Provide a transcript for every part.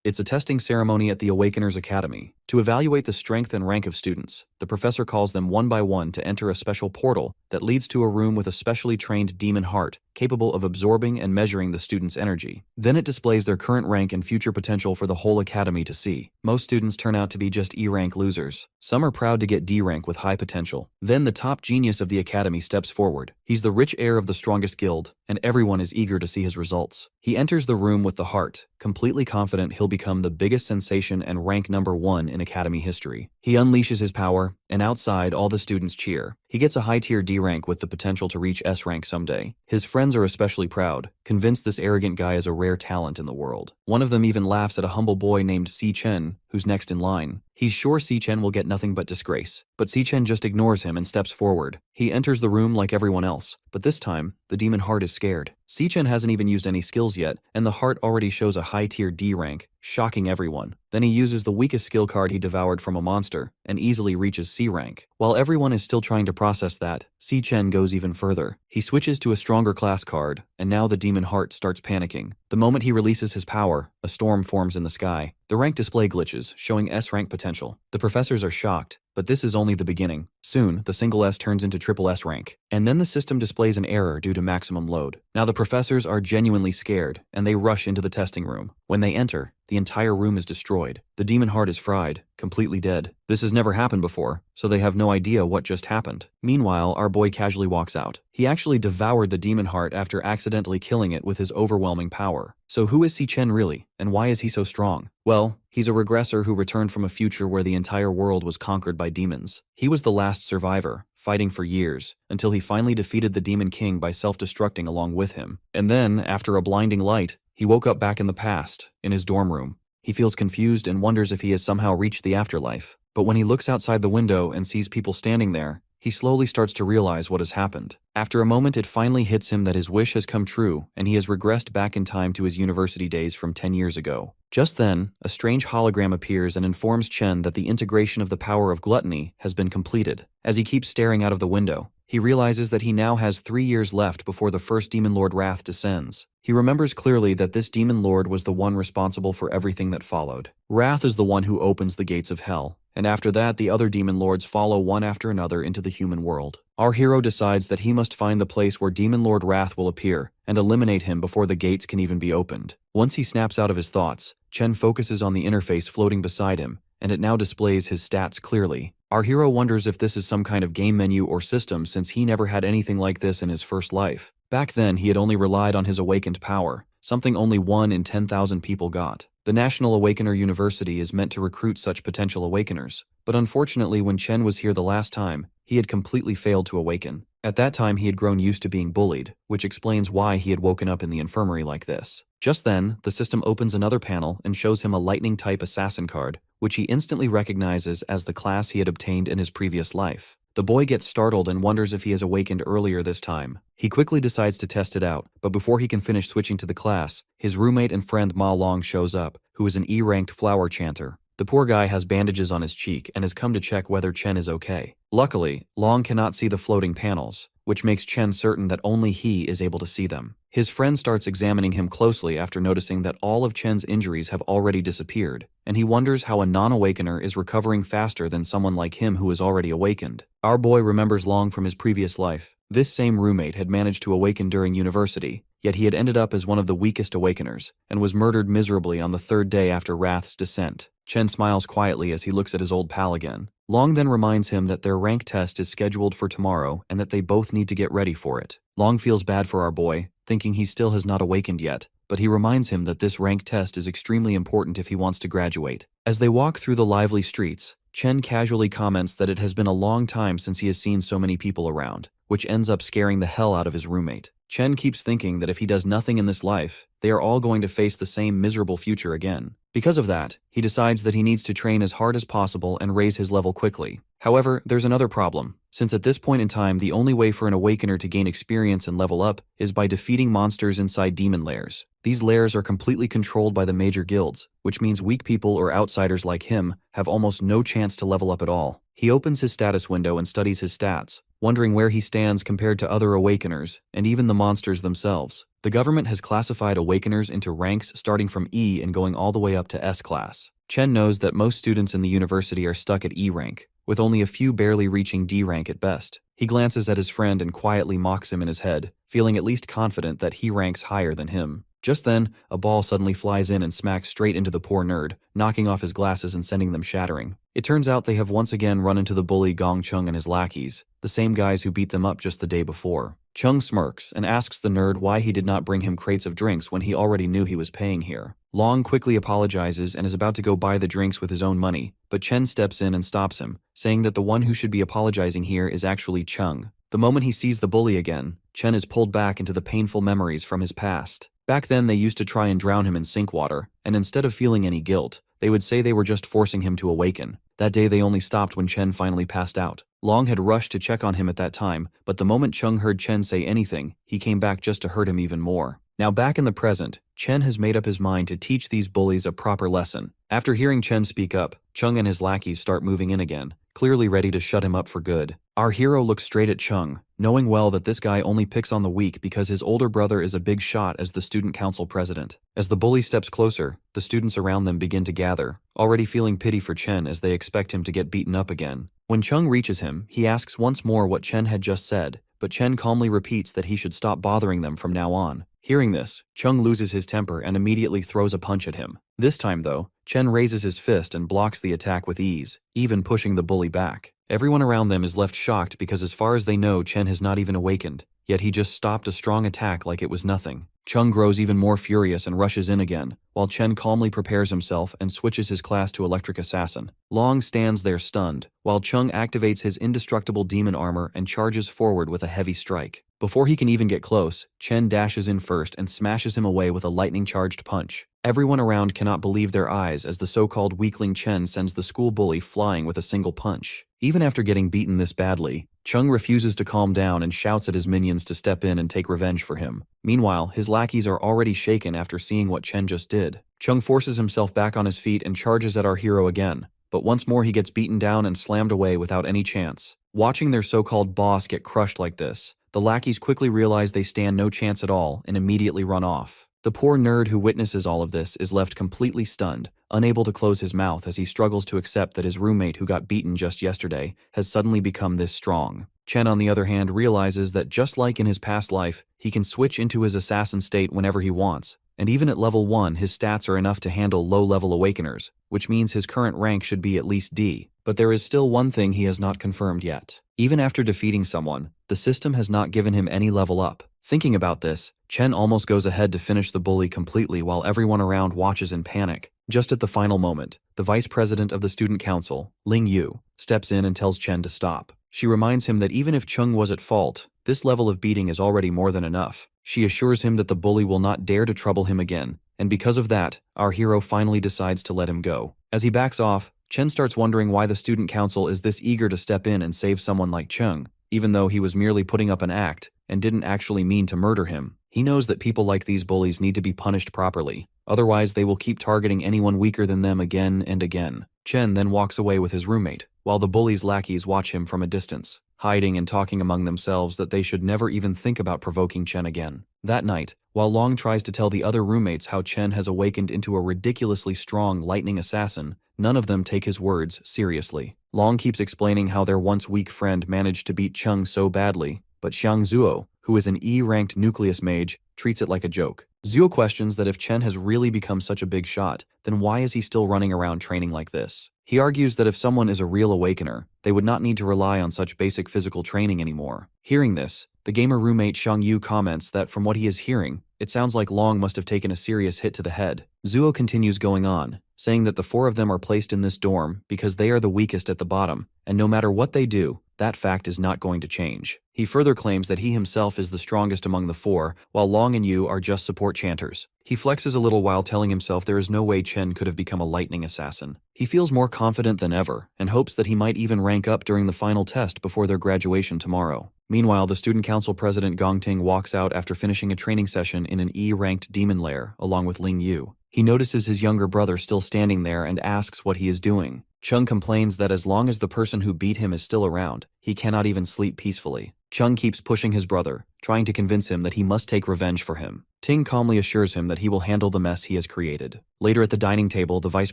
It's a testing ceremony at the Awakeners Academy. To evaluate the strength and rank of students, the professor calls them one by one to enter a special portal that leads to a room with a specially trained demon heart capable of absorbing and measuring the students' energy. Then it displays their current rank and future potential for the whole academy to see. Most students turn out to be just E-rank losers. Some are proud to get D-rank with high potential. Then the top genius of the academy steps forward. He's the rich heir of the strongest guild, and everyone is eager to see his results. He enters the room with the heart, completely confident he'll become the biggest sensation and rank number 1 in academy history. He unleashes his power, and outside all the students cheer. He gets a high-tier D rank with the potential to reach S rank someday. His friends are especially proud, convinced this arrogant guy is a rare talent in the world. One of them even laughs at a humble boy named Si Chen, who's next in line. He's sure Si Chen will get nothing but disgrace, but Si Chen just ignores him and steps forward. He enters the room like everyone else, but this time, the demon heart is scared. Si Chen hasn't even used any skills yet, and the heart already shows a high-tier D rank, shocking everyone. Then he uses the weakest skill card he devoured from a monster, and easily reaches C rank. While everyone is still trying to process that, Si Chen goes even further. He switches to a stronger class card, and now the demon heart starts panicking. The moment he releases his power, a storm forms in the sky. The rank display glitches, showing S-rank potential. The professors are shocked, but this is only the beginning. Soon, the single S turns into triple S rank, and then the system displays an error due to maximum load. Now the professors are genuinely scared, and they rush into the testing room. When they enter, the entire room is destroyed. The demon heart is fried, completely dead. This has never happened before, so they have no idea what just happened. Meanwhile, our boy casually walks out. He actually devoured the demon heart after accidentally killing it with his overwhelming power. So who is Si Chen really, and why is he so strong? Well, he's a regressor who returned from a future where the entire world was conquered by demons. He was the last survivor, fighting for years, until he finally defeated the Demon King by self-destructing along with him. And then, after a blinding light, he woke up back in the past, in his dorm room. He feels confused and wonders if he has somehow reached the afterlife. But when he looks outside the window and sees people standing there, he slowly starts to realize what has happened. After a moment, it finally hits him that his wish has come true, and he has regressed back in time to his university days from 10 years ago. Just then, a strange hologram appears and informs Chen that the integration of the power of gluttony has been completed. As he keeps staring out of the window, he realizes that he now has 3 years left before the first Demon Lord Wrath descends. He remembers clearly that this Demon Lord was the one responsible for everything that followed. Wrath is the one who opens the gates of hell, and after that the other Demon Lords follow one after another into the human world. Our hero decides that he must find the place where Demon Lord Wrath will appear, and eliminate him before the gates can even be opened. Once he snaps out of his thoughts, Chen focuses on the interface floating beside him, and it now displays his stats clearly. Our hero wonders if this is some kind of game menu or system since he never had anything like this in his first life. Back then, he had only relied on his awakened power, something only 1 in 10,000 people got. The National Awakener University is meant to recruit such potential awakeners, but unfortunately when Chen was here the last time, he had completely failed to awaken. At that time he had grown used to being bullied, which explains why he had woken up in the infirmary like this. Just then, the system opens another panel and shows him a lightning-type assassin card, which he instantly recognizes as the class he had obtained in his previous life. The boy gets startled and wonders if he has awakened earlier this time. He quickly decides to test it out, but before he can finish switching to the class, his roommate and friend Ma Long shows up, who is an E-ranked flower chanter. The poor guy has bandages on his cheek and has come to check whether Chen is okay. Luckily, Long cannot see the floating panels, which makes Chen certain that only he is able to see them. His friend starts examining him closely after noticing that all of Chen's injuries have already disappeared, and he wonders how a non-awakener is recovering faster than someone like him who is already awakened. Our boy remembers Long from his previous life. This same roommate had managed to awaken during university, yet he had ended up as one of the weakest awakeners, and was murdered miserably on the 3rd day after Wrath's descent. Chen smiles quietly as he looks at his old pal again. Long then reminds him that their rank test is scheduled for tomorrow and that they both need to get ready for it. Long feels bad for our boy, thinking he still has not awakened yet, but he reminds him that this rank test is extremely important if he wants to graduate. As they walk through the lively streets, Chen casually comments that it has been a long time since he has seen so many people around, which ends up scaring the hell out of his roommate. Chen keeps thinking that if he does nothing in this life, they are all going to face the same miserable future again. Because of that, he decides that he needs to train as hard as possible and raise his level quickly. However, there's another problem, since at this point in time the only way for an awakener to gain experience and level up is by defeating monsters inside demon lairs. These lairs are completely controlled by the major guilds, which means weak people or outsiders like him have almost no chance to level up at all. He opens his status window and studies his stats, wondering where he stands compared to other awakeners, and even the monsters themselves. The government has classified awakeners into ranks starting from E and going all the way up to S class. Chen knows that most students in the university are stuck at E rank, with only a few barely reaching D rank at best. He glances at his friend and quietly mocks him in his head, feeling at least confident that he ranks higher than him. Just then, a ball suddenly flies in and smacks straight into the poor nerd, knocking off his glasses and sending them shattering. It turns out they have once again run into the bully Gong Chung and his lackeys, the same guys who beat them up just the day before. Chung smirks and asks the nerd why he did not bring him crates of drinks when he already knew he was paying here. Long quickly apologizes and is about to go buy the drinks with his own money, but Chen steps in and stops him, saying that the one who should be apologizing here is actually Chung. The moment he sees the bully again, Chen is pulled back into the painful memories from his past. Back then they used to try and drown him in sink water, and instead of feeling any guilt, they would say they were just forcing him to awaken. That day they only stopped when Chen finally passed out. Long had rushed to check on him at that time, but the moment Chung heard Chen say anything, he came back just to hurt him even more. Now back in the present, Chen has made up his mind to teach these bullies a proper lesson. After hearing Chen speak up, Chung and his lackeys start moving in again, clearly ready to shut him up for good. Our hero looks straight at Chung, knowing well that this guy only picks on the weak because his older brother is a big shot as the student council president. As the bully steps closer, the students around them begin to gather, already feeling pity for Chen as they expect him to get beaten up again. When Chung reaches him, he asks once more what Chen had just said, but Chen calmly repeats that he should stop bothering them from now on. Hearing this, Chung loses his temper and immediately throws a punch at him. This time though, Chen raises his fist and blocks the attack with ease, even pushing the bully back. Everyone around them is left shocked because as far as they know Chen has not even awakened, yet he just stopped a strong attack like it was nothing. Chung grows even more furious and rushes in again, while Chen calmly prepares himself and switches his class to Electric Assassin. Long stands there stunned, while Chung activates his indestructible demon armor and charges forward with a heavy strike. Before he can even get close, Chen dashes in first and smashes him away with a lightning-charged punch. Everyone around cannot believe their eyes as the so-called weakling Chen sends the school bully flying with a single punch. Even after getting beaten this badly, Chung refuses to calm down and shouts at his minions to step in and take revenge for him. Meanwhile, his lackeys are already shaken after seeing what Chen just did. Chung forces himself back on his feet and charges at our hero again, but once more he gets beaten down and slammed away without any chance. Watching their so-called boss get crushed like this, the lackeys quickly realize they stand no chance at all and immediately run off. The poor nerd who witnesses all of this is left completely stunned, unable to close his mouth as he struggles to accept that his roommate who got beaten just yesterday has suddenly become this strong. Chen, on the other hand, realizes that just like in his past life, he can switch into his assassin state whenever he wants, and even at level 1 his stats are enough to handle low-level awakeners, which means his current rank should be at least D. But there is still one thing he has not confirmed yet. Even after defeating someone, the system has not given him any level up. Thinking about this, Chen almost goes ahead to finish the bully completely while everyone around watches in panic. Just at the final moment, the vice president of the student council, Ling Yu, steps in and tells Chen to stop. She reminds him that even if Chung was at fault, this level of beating is already more than enough. She assures him that the bully will not dare to trouble him again, and because of that, our hero finally decides to let him go. As he backs off, Chen starts wondering why the student council is this eager to step in and save someone like Chung, even though he was merely putting up an act and didn't actually mean to murder him. He knows that people like these bullies need to be punished properly, otherwise they will keep targeting anyone weaker than them again and again. Chen then walks away with his roommate, while the bully's lackeys watch him from a distance, hiding and talking among themselves that they should never even think about provoking Chen again. That night, while Long tries to tell the other roommates how Chen has awakened into a ridiculously strong lightning assassin, none of them take his words seriously. Long keeps explaining how their once weak friend managed to beat Chung so badly, but Xiang Zuo, who is an E-ranked nucleus mage, treats it like a joke. Zuo questions that if Chen has really become such a big shot, then why is he still running around training like this? He argues that if someone is a real awakener, they would not need to rely on such basic physical training anymore. Hearing this, the gamer roommate Xiang Yu comments that from what he is hearing, it sounds like Long must have taken a serious hit to the head. Zuo continues going on, saying that the 4 of them are placed in this dorm because they are the weakest at the bottom, and no matter what they do, that fact is not going to change. He further claims that he himself is the strongest among the four, while Long and Yu are just support chanters. He flexes a little while telling himself there is no way Chen could have become a lightning assassin. He feels more confident than ever, and hopes that he might even rank up during the final test before their graduation tomorrow. Meanwhile, the student council president Gong Ting walks out after finishing a training session in an E-ranked demon lair, along with Ling Yu. He notices his younger brother still standing there and asks what he is doing. Chung complains that as long as the person who beat him is still around, he cannot even sleep peacefully. Chung keeps pushing his brother, trying to convince him that he must take revenge for him. Ting calmly assures him that he will handle the mess he has created. Later at the dining table, the vice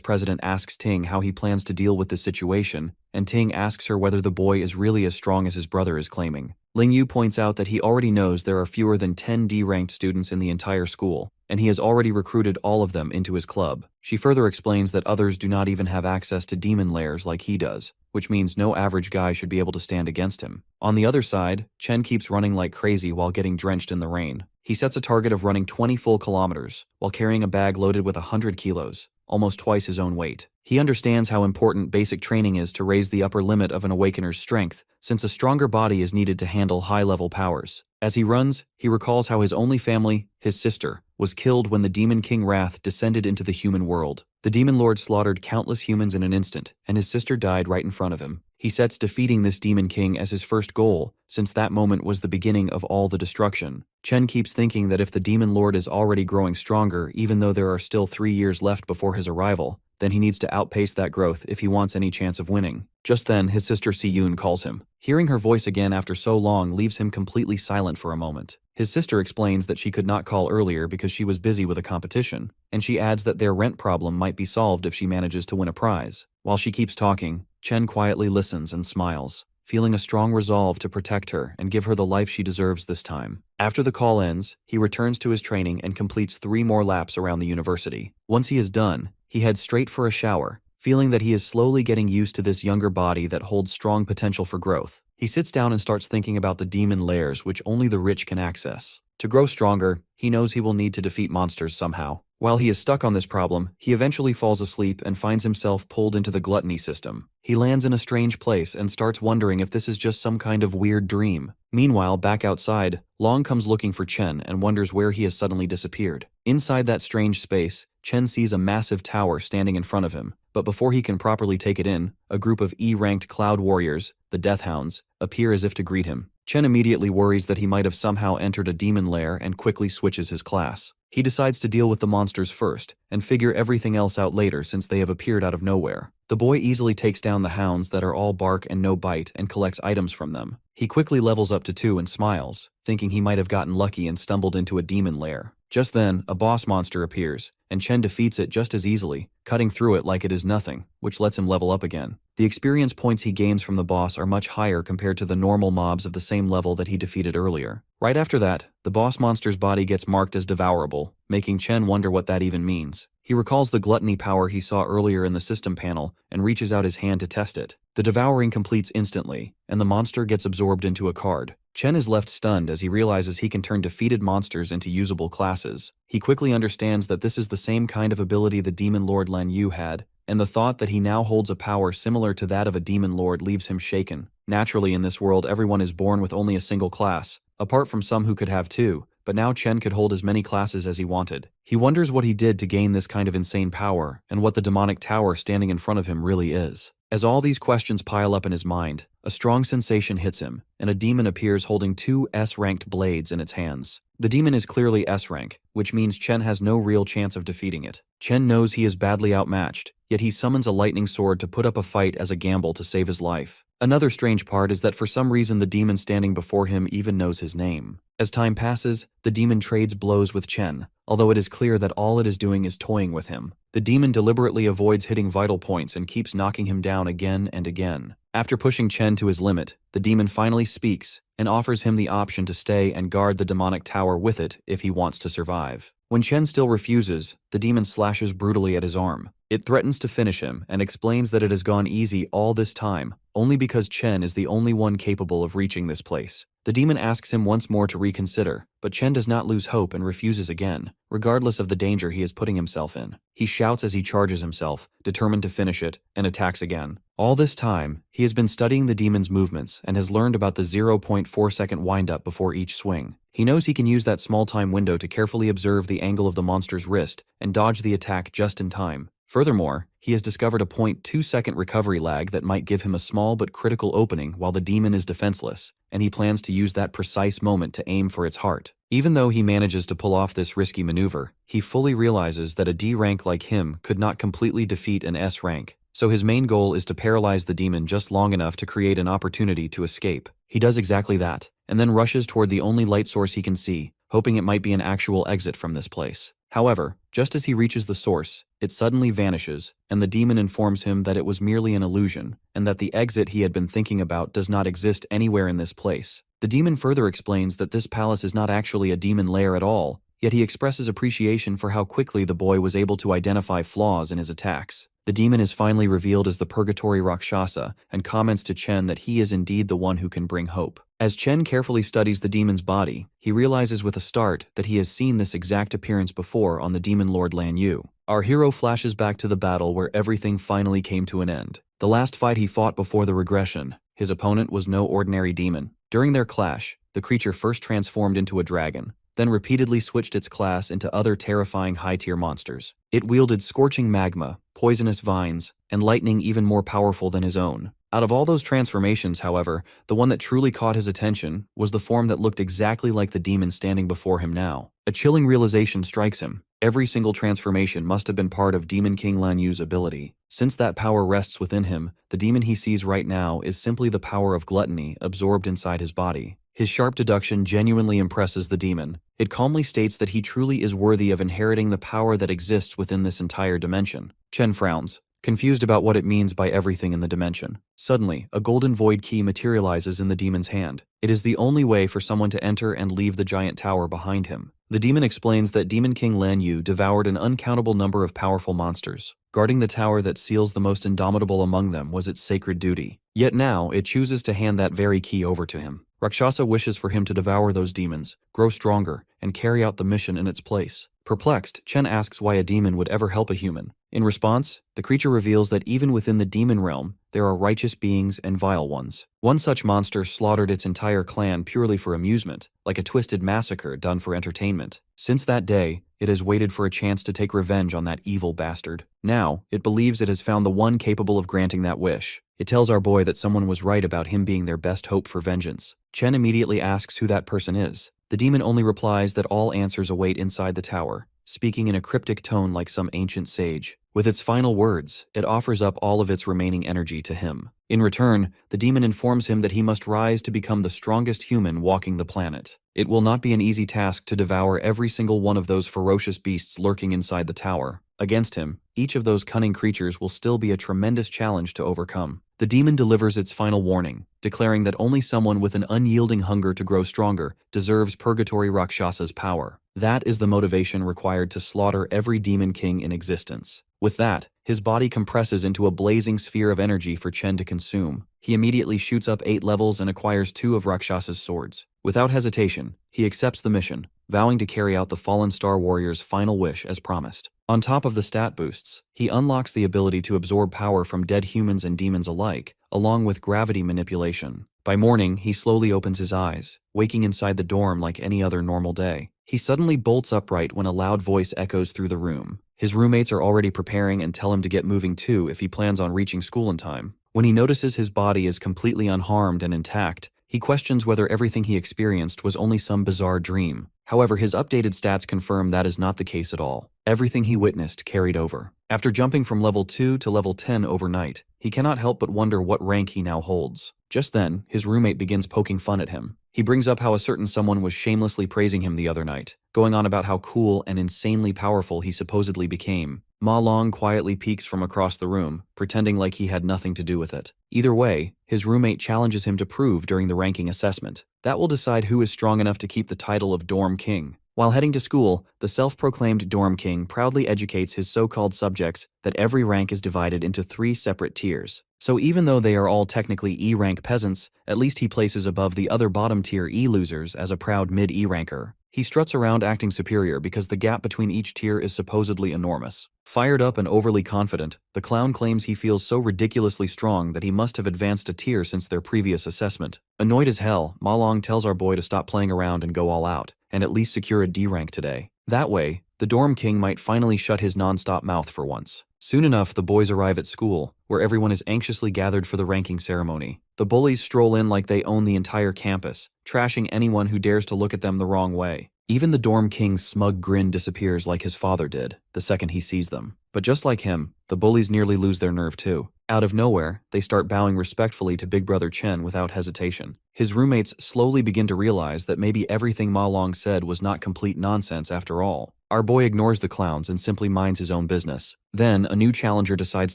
president asks Ting how he plans to deal with this situation, and Ting asks her whether the boy is really as strong as his brother is claiming. Ling Yu points out that he already knows there are fewer than 10 D-ranked students in the entire school, and he has already recruited all of them into his club. She further explains that others do not even have access to demon lairs like he does, which means no average guy should be able to stand against him. On the other side, Chen keeps running like crazy while getting drenched in the rain. He sets a target of running 20 full kilometers, while carrying a bag loaded with 100 kilos, almost twice his own weight. He understands how important basic training is to raise the upper limit of an awakener's strength, since a stronger body is needed to handle high-level powers. As he runs, he recalls how his only family, his sister, was killed when the Demon King Wrath descended into the human world. The Demon Lord slaughtered countless humans in an instant, and his sister died right in front of him. He sets defeating this Demon King as his first goal, since that moment was the beginning of all the destruction. Chen keeps thinking that if the Demon Lord is already growing stronger, even though there are still 3 years left before his arrival, then he needs to outpace that growth if he wants any chance of winning. Just then, his sister Si-yoon calls him. Hearing her voice again after so long leaves him completely silent for a moment. His sister explains that she could not call earlier because she was busy with a competition, and she adds that their rent problem might be solved if she manages to win a prize. While she keeps talking, Chen quietly listens and smiles, feeling a strong resolve to protect her and give her the life she deserves this time. After the call ends, he returns to his training and completes 3 more laps around the university. Once he is done, he heads straight for a shower, feeling that he is slowly getting used to this younger body that holds strong potential for growth. He sits down and starts thinking about the demon lairs which only the rich can access. To grow stronger, he knows he will need to defeat monsters somehow. While he is stuck on this problem, he eventually falls asleep and finds himself pulled into the gluttony system. He lands in a strange place and starts wondering if this is just some kind of weird dream. Meanwhile, back outside, Long comes looking for Chen and wonders where he has suddenly disappeared. Inside that strange space, Chen sees a massive tower standing in front of him, but before he can properly take it in, a group of E-ranked cloud warriors, the Death Hounds, appear as if to greet him. Chen immediately worries that he might have somehow entered a demon lair and quickly switches his class. He decides to deal with the monsters first, and figure everything else out later since they have appeared out of nowhere. The boy easily takes down the hounds that are all bark and no bite and collects items from them. He quickly levels up to 2 and smiles, thinking he might have gotten lucky and stumbled into a demon lair. Just then, a boss monster appears, and Chen defeats it just as easily, cutting through it like it is nothing, which lets him level up again. The experience points he gains from the boss are much higher compared to the normal mobs of the same level that he defeated earlier. Right after that, the boss monster's body gets marked as devourable, making Chen wonder what that even means. He recalls the gluttony power he saw earlier in the system panel and reaches out his hand to test it. The devouring completes instantly, and the monster gets absorbed into a card. Chen is left stunned as he realizes he can turn defeated monsters into usable classes. He quickly understands that this is the same kind of ability the Demon Lord Lan Yu had, and the thought that he now holds a power similar to that of a Demon Lord leaves him shaken. Naturally, in this world, everyone is born with only a single class, apart from some who could have 2, but now Chen could hold as many classes as he wanted. He wonders what he did to gain this kind of insane power, and what the demonic tower standing in front of him really is. As all these questions pile up in his mind, a strong sensation hits him, and a demon appears holding 2 S-ranked blades in its hands. The demon is clearly S-rank, which means Chen has no real chance of defeating it. Chen knows he is badly outmatched, yet he summons a lightning sword to put up a fight as a gamble to save his life. Another strange part is that for some reason the demon standing before him even knows his name. As time passes, the demon trades blows with Chen, although it is clear that all it is doing is toying with him. The demon deliberately avoids hitting vital points and keeps knocking him down again and again. After pushing Chen to his limit, the demon finally speaks and offers him the option to stay and guard the demonic tower with it if he wants to survive. When Chen still refuses, the demon slashes brutally at his arm. It threatens to finish him and explains that it has gone easy all this time, only because Chen is the only one capable of reaching this place. The demon asks him once more to reconsider, but Chen does not lose hope and refuses again, regardless of the danger he is putting himself in. He shouts as he charges himself, determined to finish it, and attacks again. All this time, he has been studying the demon's movements and has learned about the 0.4-second wind-up before each swing. He knows he can use that small time window to carefully observe the angle of the monster's wrist and dodge the attack just in time. Furthermore, he has discovered a 0.2-second recovery lag that might give him a small but critical opening while the demon is defenseless, and he plans to use that precise moment to aim for its heart. Even though he manages to pull off this risky maneuver, he fully realizes that a D rank like him could not completely defeat an S rank, so his main goal is to paralyze the demon just long enough to create an opportunity to escape. He does exactly that, and then rushes toward the only light source he can see, hoping it might be an actual exit from this place. However, just as he reaches the source, it suddenly vanishes, and the demon informs him that it was merely an illusion, and that the exit he had been thinking about does not exist anywhere in this place. The demon further explains that this palace is not actually a demon lair at all, yet he expresses appreciation for how quickly the boy was able to identify flaws in his attacks. The demon is finally revealed as the Purgatory Rakshasa and comments to Chen that he is indeed the one who can bring hope. As Chen carefully studies the demon's body, he realizes with a start that he has seen this exact appearance before on the demon Lord Lan Yu. Our hero flashes back to the battle where everything finally came to an end. The last fight he fought before the regression. His opponent was no ordinary demon. During their clash, the creature first transformed into a dragon, then repeatedly switched its class into other terrifying high-tier monsters. It wielded scorching magma, poisonous vines, and lightning even more powerful than his own. Out of all those transformations, however, the one that truly caught his attention was the form that looked exactly like the demon standing before him now. A chilling realization strikes him. Every single transformation must have been part of Demon King Lan Yu's ability. Since that power rests within him, the demon he sees right now is simply the power of gluttony absorbed inside his body. His sharp deduction genuinely impresses the demon. It calmly states that he truly is worthy of inheriting the power that exists within this entire dimension. Chen frowns, confused about what it means by everything in the dimension. Suddenly, a golden void key materializes in the demon's hand. It is the only way for someone to enter and leave the giant tower behind him. The demon explains that Demon King Lan Yu devoured an uncountable number of powerful monsters. Guarding the tower that seals the most indomitable among them was its sacred duty. Yet now, it chooses to hand that very key over to him. Rakshasa wishes for him to devour those demons, grow stronger, and carry out the mission in its place. Perplexed, Chen asks why a demon would ever help a human. In response, the creature reveals that even within the demon realm, there are righteous beings and vile ones. One such monster slaughtered its entire clan purely for amusement, like a twisted massacre done for entertainment. Since that day, it has waited for a chance to take revenge on that evil bastard. Now, it believes it has found the one capable of granting that wish. It tells our boy that someone was right about him being their best hope for vengeance. Chen immediately asks who that person is. The demon only replies that all answers await inside the tower, speaking in a cryptic tone like some ancient sage. With its final words, it offers up all of its remaining energy to him. In return, the demon informs him that he must rise to become the strongest human walking the planet. It will not be an easy task to devour every single one of those ferocious beasts lurking inside the tower. Against him, each of those cunning creatures will still be a tremendous challenge to overcome. The demon delivers its final warning, declaring that only someone with an unyielding hunger to grow stronger deserves Purgatory Rakshasa's power. That is the motivation required to slaughter every demon king in existence. With that, his body compresses into a blazing sphere of energy for Chen to consume. He immediately shoots up 8 levels and acquires 2 of Rakshasa's swords. Without hesitation, he accepts the mission, vowing to carry out the fallen Star Warrior's final wish as promised. On top of the stat boosts, he unlocks the ability to absorb power from dead humans and demons alike, along with gravity manipulation. By morning, he slowly opens his eyes, waking inside the dorm like any other normal day. He suddenly bolts upright when a loud voice echoes through the room. His roommates are already preparing and tell him to get moving too if he plans on reaching school in time. When he notices his body is completely unharmed and intact, he questions whether everything he experienced was only some bizarre dream. However, his updated stats confirm that is not the case at all. Everything he witnessed carried over. After jumping from level 2 to level 10 overnight, he cannot help but wonder what rank he now holds. Just then, his roommate begins poking fun at him. He brings up how a certain someone was shamelessly praising him the other night, going on about how cool and insanely powerful he supposedly became. Ma Long quietly peeks from across the room, pretending like he had nothing to do with it. Either way, his roommate challenges him to prove during the ranking assessment. That will decide who is strong enough to keep the title of Dorm King. While heading to school, the self-proclaimed dorm king proudly educates his so-called subjects that every rank is divided into 3 separate tiers. So even though they are all technically E-rank peasants, at least he places above the other bottom-tier E-losers as a proud mid-E ranker. He struts around acting superior because the gap between each tier is supposedly enormous. Fired up and overly confident, the clown claims he feels so ridiculously strong that he must have advanced a tier since their previous assessment. Annoyed as hell, Ma Long tells our boy to stop playing around and go all out, and at least secure a D rank today. That way, the dorm king might finally shut his non-stop mouth for once. Soon enough, the boys arrive at school, where everyone is anxiously gathered for the ranking ceremony. The bullies stroll in like they own the entire campus, trashing anyone who dares to look at them the wrong way. Even the dorm king's smug grin disappears like his father did, the second he sees them. But just like him, the bullies nearly lose their nerve too. Out of nowhere, they start bowing respectfully to Big Brother Chen without hesitation. His roommates slowly begin to realize that maybe everything Ma Long said was not complete nonsense after all. Our boy ignores the clowns and simply minds his own business. Then, a new challenger decides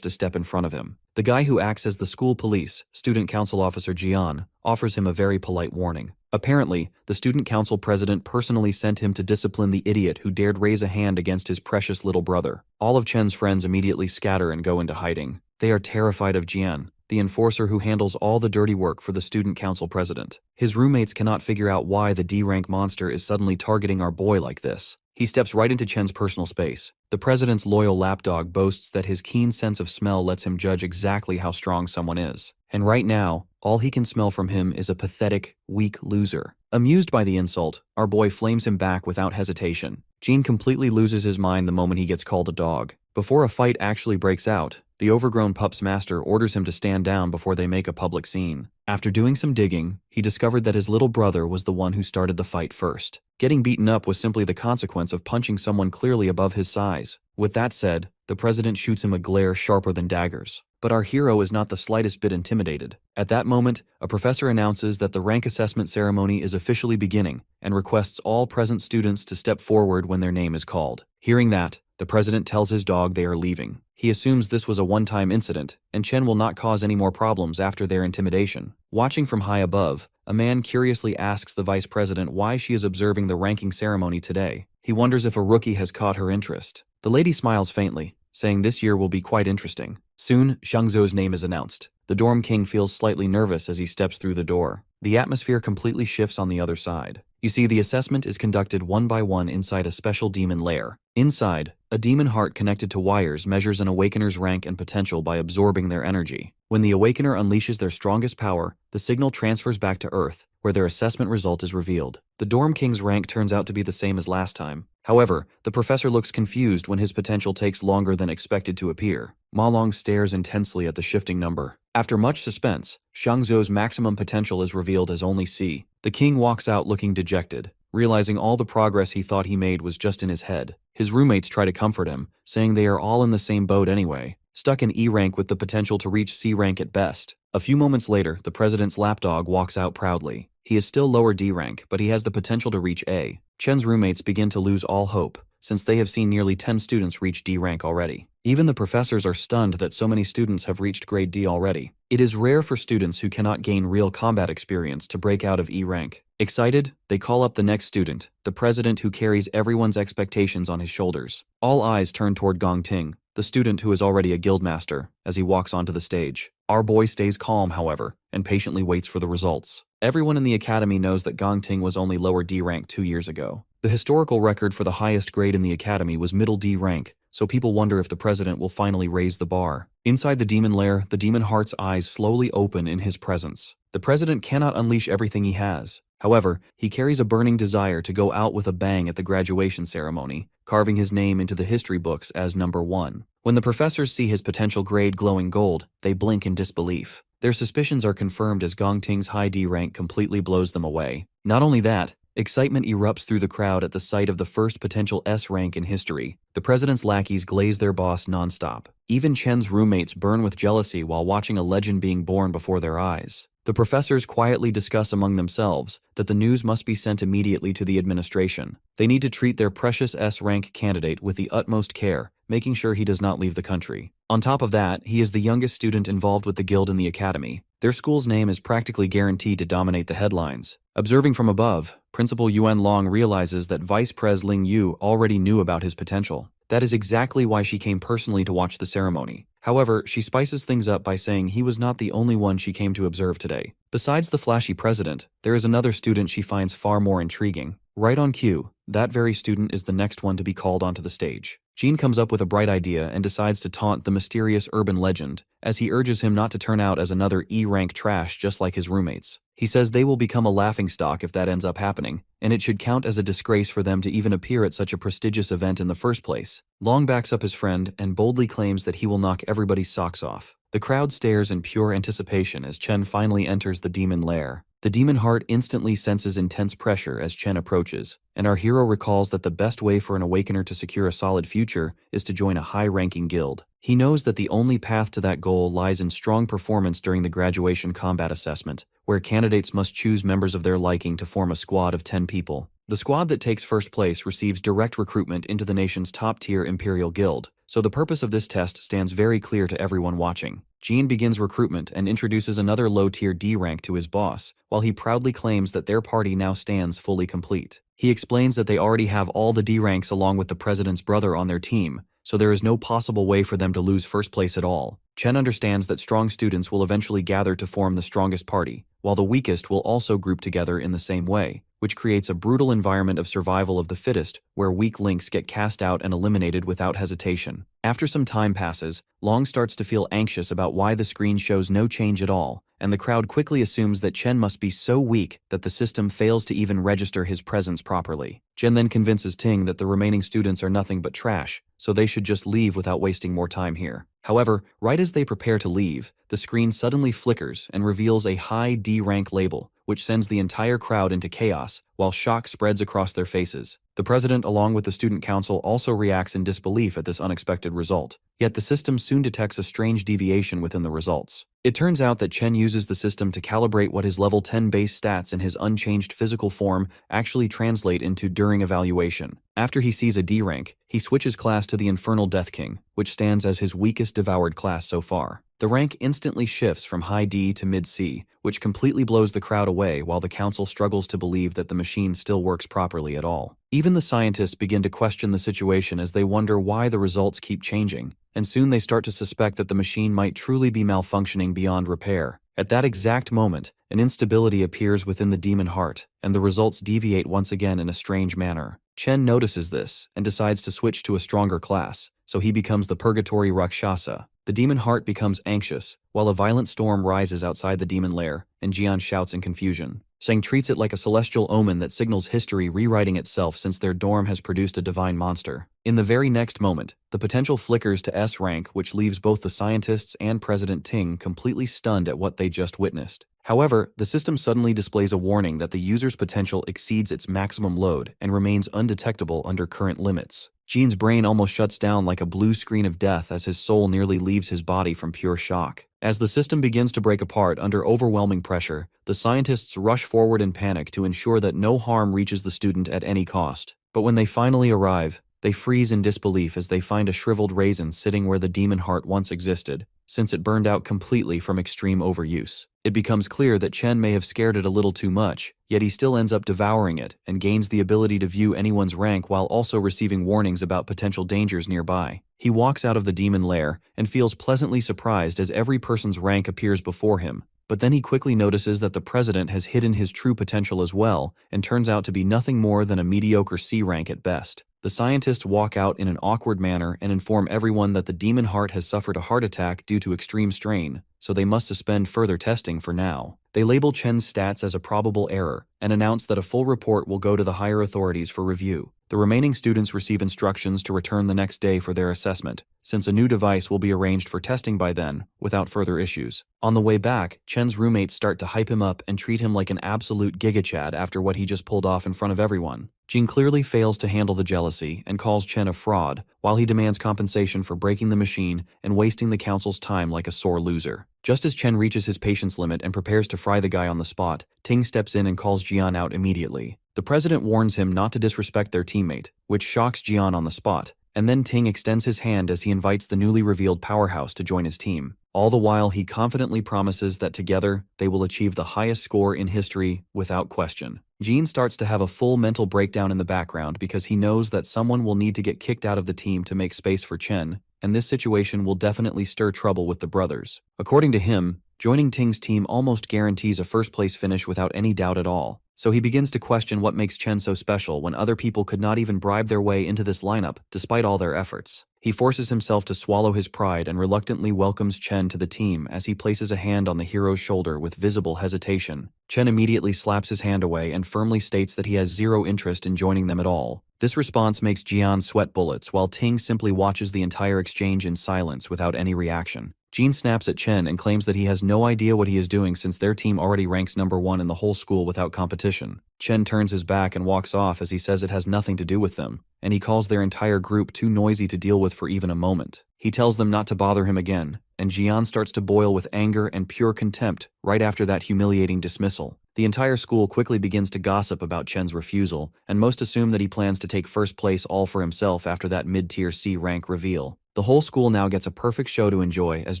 to step in front of him. The guy who acts as the school police, student council officer Jian, offers him a very polite warning. Apparently, the student council president personally sent him to discipline the idiot who dared raise a hand against his precious little brother. All of Chen's friends immediately scatter and go into hiding. They are terrified of Jian, the enforcer who handles all the dirty work for the student council president. His roommates cannot figure out why the D-rank monster is suddenly targeting our boy like this. He steps right into Chen's personal space. The president's loyal lapdog boasts that his keen sense of smell lets him judge exactly how strong someone is. And right now, all he can smell from him is a pathetic, weak loser. Amused by the insult, our boy flames him back without hesitation. Gene completely loses his mind the moment he gets called a dog. Before a fight actually breaks out, the overgrown pup's master orders him to stand down before they make a public scene. After doing some digging, he discovered that his little brother was the one who started the fight first. Getting beaten up was simply the consequence of punching someone clearly above his size. With that said, the president shoots him a glare sharper than daggers. But our hero is not the slightest bit intimidated. At that moment, a professor announces that the rank assessment ceremony is officially beginning and requests all present students to step forward when their name is called. Hearing that, the president tells his dog they are leaving. He assumes this was a one-time incident, and Chen will not cause any more problems after their intimidation. Watching from high above, a man curiously asks the vice president why she is observing the ranking ceremony today. He wonders if a rookie has caught her interest. The lady smiles faintly, saying this year will be quite interesting. Soon, Shangzhou's name is announced. The dorm king feels slightly nervous as he steps through the door. The atmosphere completely shifts on the other side. You see, the assessment is conducted one by one inside a special demon lair. Inside, a demon heart connected to wires measures an awakener's rank and potential by absorbing their energy. When the awakener unleashes their strongest power, the signal transfers back to Earth, where their assessment result is revealed. The dorm king's rank turns out to be the same as last time. However, the professor looks confused when his potential takes longer than expected to appear. Ma Long stares intensely at the shifting number. After much suspense, Shangzhou's maximum potential is revealed as only C. The king walks out looking dejected, realizing all the progress he thought he made was just in his head. His roommates try to comfort him, saying they are all in the same boat anyway, stuck in E rank with the potential to reach C rank at best. A few moments later, the president's lapdog walks out proudly. He is still lower D rank, but he has the potential to reach A. Chen's roommates begin to lose all hope, since they have seen nearly 10 students reach D rank already. Even the professors are stunned that so many students have reached grade D already. It is rare for students who cannot gain real combat experience to break out of E rank. Excited, they call up the next student, the president who carries everyone's expectations on his shoulders. All eyes turn toward Gong Ting, the student who is already a guildmaster, as he walks onto the stage. Our boy stays calm, however, and patiently waits for the results. Everyone in the academy knows that Gong Ting was only lower D rank 2 years ago. The historical record for the highest grade in the academy was middle D rank, so people wonder if the president will finally raise the bar. Inside the demon lair, the demon heart's eyes slowly open in his presence. The president cannot unleash everything he has. However, he carries a burning desire to go out with a bang at the graduation ceremony, carving his name into the history books as number 1. When the professors see his potential grade glowing gold, they blink in disbelief. Their suspicions are confirmed as Gong Ting's high D rank completely blows them away. Not only that, excitement erupts through the crowd at the sight of the first potential S rank in history. The president's lackeys glaze their boss nonstop. Even Chen's roommates burn with jealousy while watching a legend being born before their eyes. The professors quietly discuss among themselves that the news must be sent immediately to the administration. They need to treat their precious S-rank candidate with the utmost care, making sure he does not leave the country. On top of that, he is the youngest student involved with the guild in the academy, Their school's name is practically guaranteed to dominate the headlines. Observing from above, Principal Yuan Long realizes that Vice Pres Ling Yu already knew about his potential. That is exactly why she came personally to watch the ceremony. However, she spices things up by saying he was not the only one she came to observe today. Besides the flashy president, there is another student she finds far more intriguing. Right on cue, that very student is the next one to be called onto the stage. Jean comes up with a bright idea and decides to taunt the mysterious urban legend, as he urges him not to turn out as another E-rank trash just like his roommates. He says they will become a laughingstock if that ends up happening, and it should count as a disgrace for them to even appear at such a prestigious event in the first place. Long backs up his friend and boldly claims that he will knock everybody's socks off. The crowd stares in pure anticipation as Chen finally enters the demon lair. The demon heart instantly senses intense pressure as Chen approaches, and our hero recalls that the best way for an awakener to secure a solid future is to join a high-ranking guild. He knows that the only path to that goal lies in strong performance during the graduation combat assessment, where candidates must choose members of their liking to form a squad of 10 people. The squad that takes first place receives direct recruitment into the nation's top-tier Imperial Guild, so the purpose of this test stands very clear to everyone watching. Jean begins recruitment and introduces another low-tier D rank to his boss, while he proudly claims that their party now stands fully complete. He explains that they already have all the D ranks along with the president's brother on their team, so there is no possible way for them to lose first place at all. Chen understands that strong students will eventually gather to form the strongest party, while the weakest will also group together in the same way, which creates a brutal environment of survival of the fittest, where weak links get cast out and eliminated without hesitation. After some time passes, Long starts to feel anxious about why the screen shows no change at all, and the crowd quickly assumes that Chen must be so weak that the system fails to even register his presence properly. Chen then convinces Ting that the remaining students are nothing but trash, so they should just leave without wasting more time here. However, right as they prepare to leave, the screen suddenly flickers and reveals a high D rank label, which sends the entire crowd into chaos, while shock spreads across their faces. The president, along with the student council, also reacts in disbelief at this unexpected result. Yet the system soon detects a strange deviation within the results. It turns out that Chen uses the system to calibrate what his level 10 base stats in his unchanged physical form actually translate into during evaluation. After he sees a D rank, he switches class to the Infernal Death King, which stands as his weakest devoured class so far. The rank instantly shifts from high D to mid C, which completely blows the crowd away while the council struggles to believe that the machine still works properly at all. Even the scientists begin to question the situation as they wonder why the results keep changing, and soon they start to suspect that the machine might truly be malfunctioning beyond repair. At that exact moment, an instability appears within the demon heart, and the results deviate once again in a strange manner. Chen notices this and decides to switch to a stronger class, so he becomes the Purgatory Rakshasa. The demon heart becomes anxious, while a violent storm rises outside the demon lair, and Jian shouts in confusion. Sang treats it like a celestial omen that signals history rewriting itself since their dorm has produced a divine monster. In the very next moment, the potential flickers to S rank, which leaves both the scientists and President Ting completely stunned at what they just witnessed. However, the system suddenly displays a warning that the user's potential exceeds its maximum load and remains undetectable under current limits. Jean's brain almost shuts down like a blue screen of death as his soul nearly leaves his body from pure shock. As the system begins to break apart under overwhelming pressure, the scientists rush forward in panic to ensure that no harm reaches the student at any cost. But when they finally arrive, they freeze in disbelief as they find a shriveled raisin sitting where the demon heart once existed, since it burned out completely from extreme overuse. It becomes clear that Chen may have scared it a little too much, yet he still ends up devouring it and gains the ability to view anyone's rank while also receiving warnings about potential dangers nearby. He walks out of the demon lair and feels pleasantly surprised as every person's rank appears before him. But then he quickly notices that the president has hidden his true potential as well and turns out to be nothing more than a mediocre C rank at best. The scientists walk out in an awkward manner and inform everyone that the demon heart has suffered a heart attack due to extreme strain, so they must suspend further testing for now. They label Chen's stats as a probable error and announce that a full report will go to the higher authorities for review. The remaining students receive instructions to return the next day for their assessment, since a new device will be arranged for testing by then, without further issues. On the way back, Chen's roommates start to hype him up and treat him like an absolute gigachad after what he just pulled off in front of everyone. Jean clearly fails to handle the jealousy and calls Chen a fraud, while he demands compensation for breaking the machine and wasting the council's time like a sore loser. Just as Chen reaches his patience limit and prepares to fry the guy on the spot, Ting steps in and calls Jian out immediately. The president warns him not to disrespect their teammate, which shocks Jian on the spot, and then Ting extends his hand as he invites the newly revealed powerhouse to join his team. All the while, he confidently promises that together, they will achieve the highest score in history without question. Jean starts to have a full mental breakdown in the background because he knows that someone will need to get kicked out of the team to make space for Chen, and this situation will definitely stir trouble with the brothers. According to him, joining Ting's team almost guarantees a first-place finish without any doubt at all. So he begins to question what makes Chen so special when other people could not even bribe their way into this lineup despite all their efforts. He forces himself to swallow his pride and reluctantly welcomes Chen to the team as he places a hand on the hero's shoulder with visible hesitation. Chen immediately slaps his hand away and firmly states that he has zero interest in joining them at all. This response makes Jian sweat bullets while Ting simply watches the entire exchange in silence without any reaction. Jean snaps at Chen and claims that he has no idea what he is doing since their team already ranks #1 in the whole school without competition. Chen turns his back and walks off as he says it has nothing to do with them, and he calls their entire group too noisy to deal with for even a moment. He tells them not to bother him again, and Jian starts to boil with anger and pure contempt right after that humiliating dismissal. The entire school quickly begins to gossip about Chen's refusal, and most assume that he plans to take first place all for himself after that mid-tier C rank reveal. The whole school now gets a perfect show to enjoy as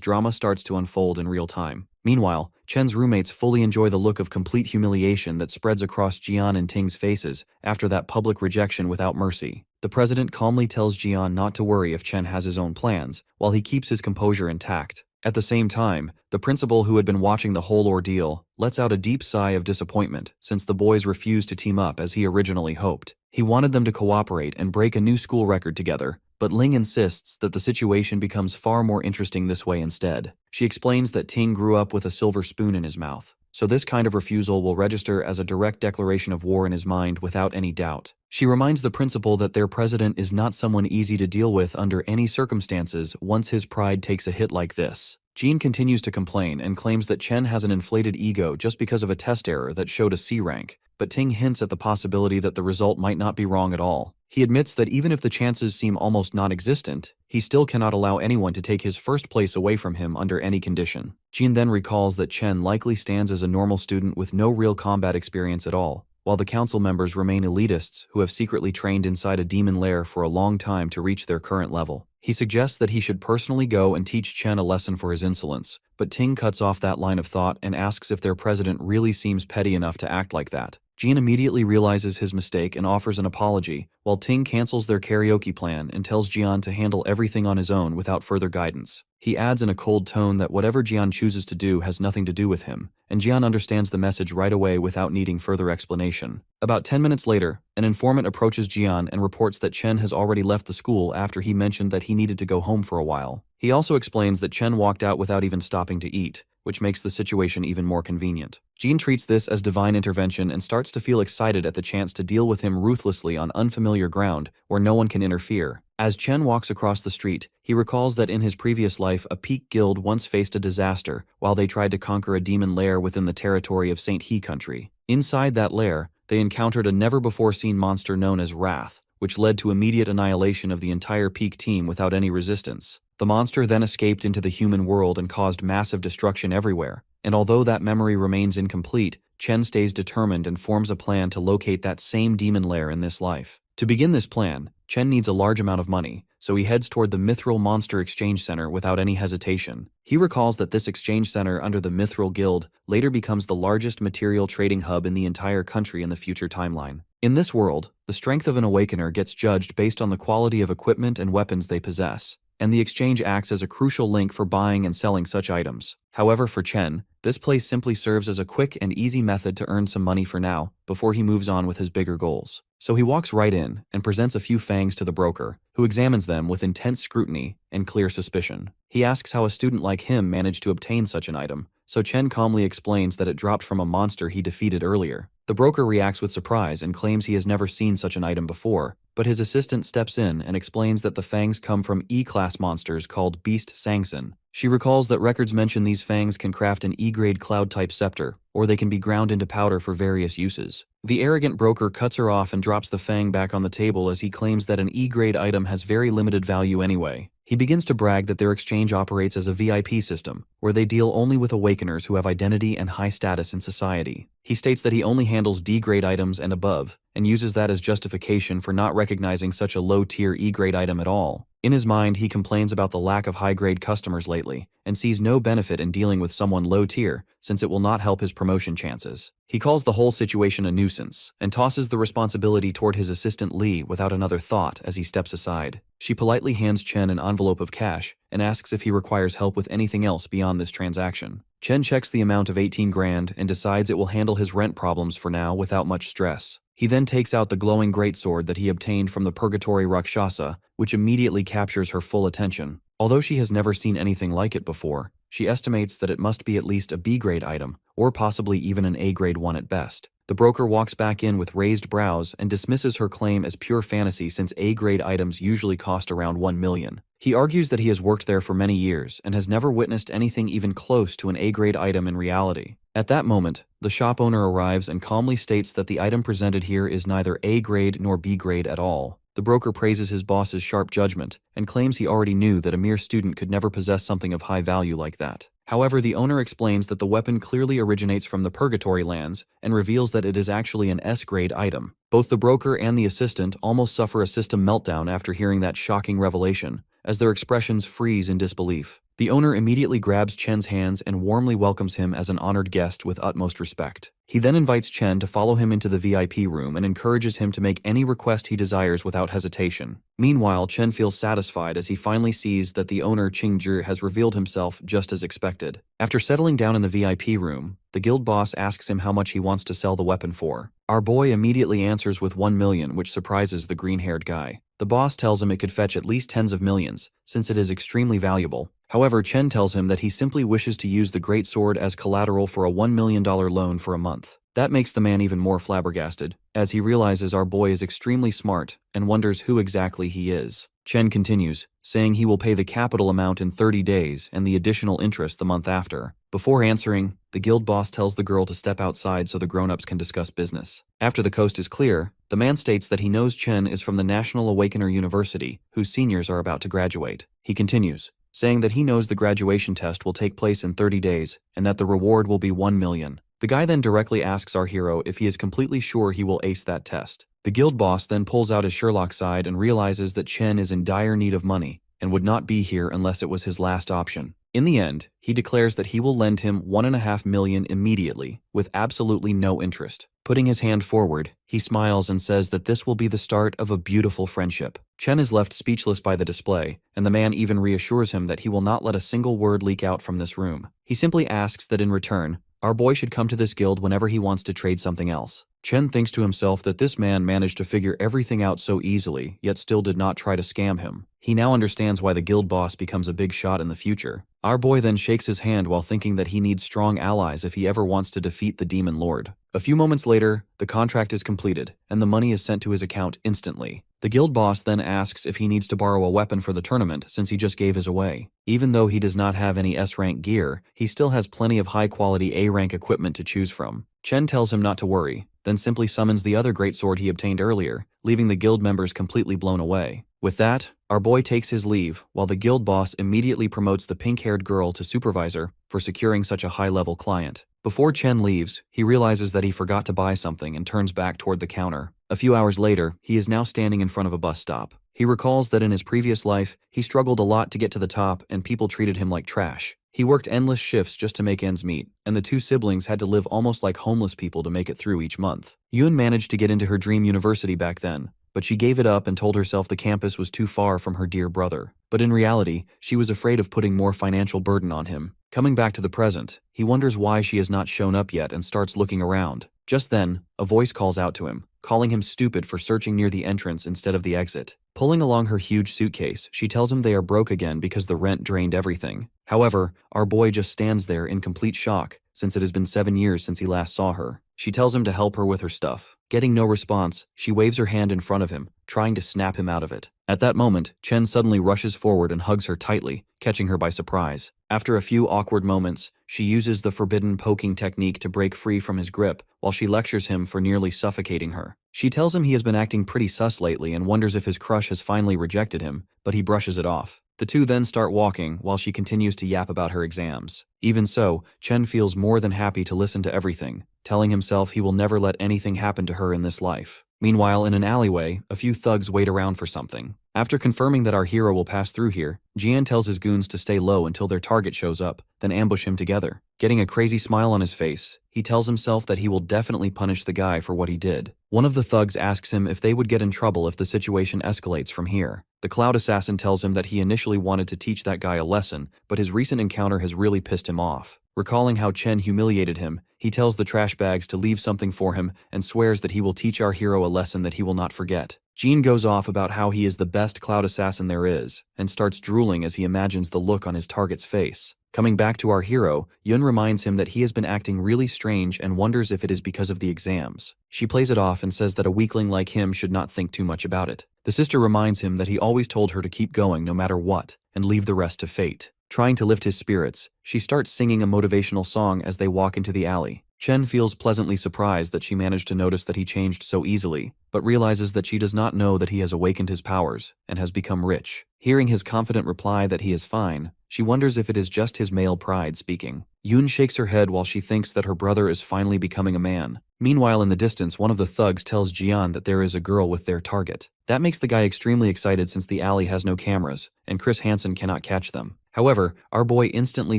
drama starts to unfold in real time. Meanwhile, Chen's roommates fully enjoy the look of complete humiliation that spreads across Jian and Ting's faces after that public rejection without mercy. The president calmly tells Jian not to worry if Chen has his own plans, while he keeps his composure intact. At the same time, the principal, who had been watching the whole ordeal, lets out a deep sigh of disappointment since the boys refused to team up as he originally hoped. He wanted them to cooperate and break a new school record together, but Ling insists that the situation becomes far more interesting this way instead. She explains that Ting grew up with a silver spoon in his mouth, so this kind of refusal will register as a direct declaration of war in his mind without any doubt. She reminds the principal that their president is not someone easy to deal with under any circumstances once his pride takes a hit like this. Jean continues to complain and claims that Chen has an inflated ego just because of a test error that showed a C rank, but Ting hints at the possibility that the result might not be wrong at all. He admits that even if the chances seem almost non-existent, he still cannot allow anyone to take his first place away from him under any condition. Jean then recalls that Chen likely stands as a normal student with no real combat experience at all, while the council members remain elitists who have secretly trained inside a demon lair for a long time to reach their current level. He suggests that he should personally go and teach Chen a lesson for his insolence, but Ting cuts off that line of thought and asks if their president really seems petty enough to act like that. Jean immediately realizes his mistake and offers an apology, while Ting cancels their karaoke plan and tells Jian to handle everything on his own without further guidance. He adds in a cold tone that whatever Jian chooses to do has nothing to do with him, and Jian understands the message right away without needing further explanation. About 10 minutes later, an informant approaches Jian and reports that Chen has already left the school after he mentioned that he needed to go home for a while. He also explains that Chen walked out without even stopping to eat, which makes the situation even more convenient. Jean treats this as divine intervention and starts to feel excited at the chance to deal with him ruthlessly on unfamiliar ground where no one can interfere. As Chen walks across the street, he recalls that in his previous life, a peak guild once faced a disaster while they tried to conquer a demon lair within the territory of St. He country. Inside that lair, they encountered a never-before-seen monster known as Wrath, which led to immediate annihilation of the entire peak team without any resistance. The monster then escaped into the human world and caused massive destruction everywhere, and although that memory remains incomplete, Chen stays determined and forms a plan to locate that same demon lair in this life. To begin this plan, Chen needs a large amount of money, so he heads toward the Mithril Monster Exchange Center without any hesitation. He recalls that this exchange center under the Mithril Guild later becomes the largest material trading hub in the entire country in the future timeline. In this world, the strength of an awakener gets judged based on the quality of equipment and weapons they possess, and the exchange acts as a crucial link for buying and selling such items. However, for Chen, this place simply serves as a quick and easy method to earn some money for now, before he moves on with his bigger goals. So he walks right in and presents a few fangs to the broker, who examines them with intense scrutiny and clear suspicion. He asks how a student like him managed to obtain such an item, so Chen calmly explains that it dropped from a monster he defeated earlier. The broker reacts with surprise and claims he has never seen such an item before, but his assistant steps in and explains that the fangs come from E-class monsters called Beast Sangson. She recalls that records mention these fangs can craft an E-grade cloud-type scepter, or they can be ground into powder for various uses. The arrogant broker cuts her off and drops the fang back on the table as he claims that an E-grade item has very limited value anyway. He begins to brag that their exchange operates as a VIP system, where they deal only with awakeners who have identity and high status in society. He states that he only handles D-grade items and above, and uses that as justification for not recognizing such a low-tier E-grade item at all. In his mind, he complains about the lack of high-grade customers lately, and sees no benefit in dealing with someone low-tier, since it will not help his promotion chances. He calls the whole situation a nuisance, and tosses the responsibility toward his assistant Lee without another thought as he steps aside. She politely hands Chen an envelope of cash and asks if he requires help with anything else beyond this transaction. Chen checks the amount of 18 grand and decides it will handle his rent problems for now without much stress. He then takes out the glowing greatsword that he obtained from the Purgatory Rakshasa, which immediately captures her full attention. Although she has never seen anything like it before, she estimates that it must be at least a B-grade item, or possibly even an A-grade one at best. The broker walks back in with raised brows and dismisses her claim as pure fantasy since A-grade items usually cost around 1 million. He argues that he has worked there for many years and has never witnessed anything even close to an A-grade item in reality. At that moment, the shop owner arrives and calmly states that the item presented here is neither A-grade nor B-grade at all. The broker praises his boss's sharp judgment and claims he already knew that a mere student could never possess something of high value like that. However, the owner explains that the weapon clearly originates from the Purgatory lands and reveals that it is actually an S-grade item. Both the broker and the assistant almost suffer a system meltdown after hearing that shocking revelation, as their expressions freeze in disbelief. The owner immediately grabs Chen's hands and warmly welcomes him as an honored guest with utmost respect. He then invites Chen to follow him into the VIP room and encourages him to make any request he desires without hesitation. Meanwhile, Chen feels satisfied as he finally sees that the owner Qingzhi has revealed himself just as expected. After settling down in the VIP room, the guild boss asks him how much he wants to sell the weapon for. Our boy immediately answers with 1 million, which surprises the green-haired guy. The boss tells him it could fetch at least tens of millions, since it is extremely valuable. However, Chen tells him that he simply wishes to use the great sword as collateral for a $1 million loan for a month. That makes the man even more flabbergasted, as he realizes our boy is extremely smart and wonders who exactly he is. Chen continues, saying he will pay the capital amount in 30 days and the additional interest the month after. Before answering, the guild boss tells the girl to step outside so the grown-ups can discuss business. After the coast is clear, the man states that he knows Chen is from the National Awakener University, whose seniors are about to graduate. He continues, saying that he knows the graduation test will take place in 30 days and that the reward will be 1 million. The guy then directly asks our hero if he is completely sure he will ace that test. The guild boss then pulls out his Sherlock side and realizes that Chen is in dire need of money and would not be here unless it was his last option. In the end, he declares that he will lend him 1.5 million immediately, with absolutely no interest. Putting his hand forward, he smiles and says that this will be the start of a beautiful friendship. Chen is left speechless by the display, and the man even reassures him that he will not let a single word leak out from this room. He simply asks that in return, our boy should come to this guild whenever he wants to trade something else. Chen thinks to himself that this man managed to figure everything out so easily, yet still did not try to scam him. He now understands why the guild boss becomes a big shot in the future. Our boy then shakes his hand while thinking that he needs strong allies if he ever wants to defeat the Demon Lord. A few moments later, the contract is completed, and the money is sent to his account instantly. The guild boss then asks if he needs to borrow a weapon for the tournament since he just gave his away. Even though he does not have any S-rank gear, he still has plenty of high-quality A-rank equipment to choose from. Chen tells him not to worry, then simply summons the other greatsword he obtained earlier, leaving the guild members completely blown away. With that, our boy takes his leave, while the guild boss immediately promotes the pink-haired girl to supervisor for securing such a high-level client. Before Chen leaves, he realizes that he forgot to buy something and turns back toward the counter. A few hours later, he is now standing in front of a bus stop. He recalls that in his previous life, he struggled a lot to get to the top and people treated him like trash. He worked endless shifts just to make ends meet, and the two siblings had to live almost like homeless people to make it through each month. Yoon managed to get into her dream university back then, but she gave it up and told herself the campus was too far from her dear brother. But in reality, she was afraid of putting more financial burden on him. Coming back to the present, he wonders why she has not shown up yet and starts looking around. Just then, a voice calls out to him, calling him stupid for searching near the entrance instead of the exit. Pulling along her huge suitcase, she tells him they are broke again because the rent drained everything. However, our boy just stands there in complete shock, since it has been 7 years since he last saw her. She tells him to help her with her stuff. Getting no response, she waves her hand in front of him, trying to snap him out of it. At that moment, Chen suddenly rushes forward and hugs her tightly, catching her by surprise. After a few awkward moments, she uses the forbidden poking technique to break free from his grip while she lectures him for nearly suffocating her. She tells him he has been acting pretty sus lately and wonders if his crush has finally rejected him, but he brushes it off. The two then start walking while she continues to yap about her exams. Even so, Chen feels more than happy to listen to everything, telling himself he will never let anything happen to her in this life. Meanwhile, in an alleyway, a few thugs wait around for something. After confirming that our hero will pass through here, Jian tells his goons to stay low until their target shows up, then ambush him together. Getting a crazy smile on his face, he tells himself that he will definitely punish the guy for what he did. One of the thugs asks him if they would get in trouble if the situation escalates from here. The Cloud Assassin tells him that he initially wanted to teach that guy a lesson, but his recent encounter has really pissed him off. Recalling how Chen humiliated him, he tells the trash bags to leave something for him and swears that he will teach our hero a lesson that he will not forget. Jean goes off about how he is the best cloud assassin there is, and starts drooling as he imagines the look on his target's face. Coming back to our hero, Yun reminds him that he has been acting really strange and wonders if it is because of the exams. She plays it off and says that a weakling like him should not think too much about it. The sister reminds him that he always told her to keep going no matter what, and leave the rest to fate. Trying to lift his spirits, she starts singing a motivational song as they walk into the alley. Chen feels pleasantly surprised that she managed to notice that he changed so easily, but realizes that she does not know that he has awakened his powers and has become rich. Hearing his confident reply that he is fine, she wonders if it is just his male pride speaking. Yoon shakes her head while she thinks that her brother is finally becoming a man. Meanwhile, in the distance, one of the thugs tells Jian that there is a girl with their target. That makes the guy extremely excited since the alley has no cameras, and Chris Hansen cannot catch them. However, our boy instantly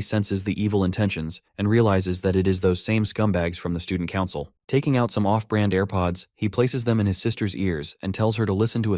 senses the evil intentions and realizes that it is those same scumbags from the student council. Taking out some off-brand AirPods, he places them in his sister's ears and tells her to listen to a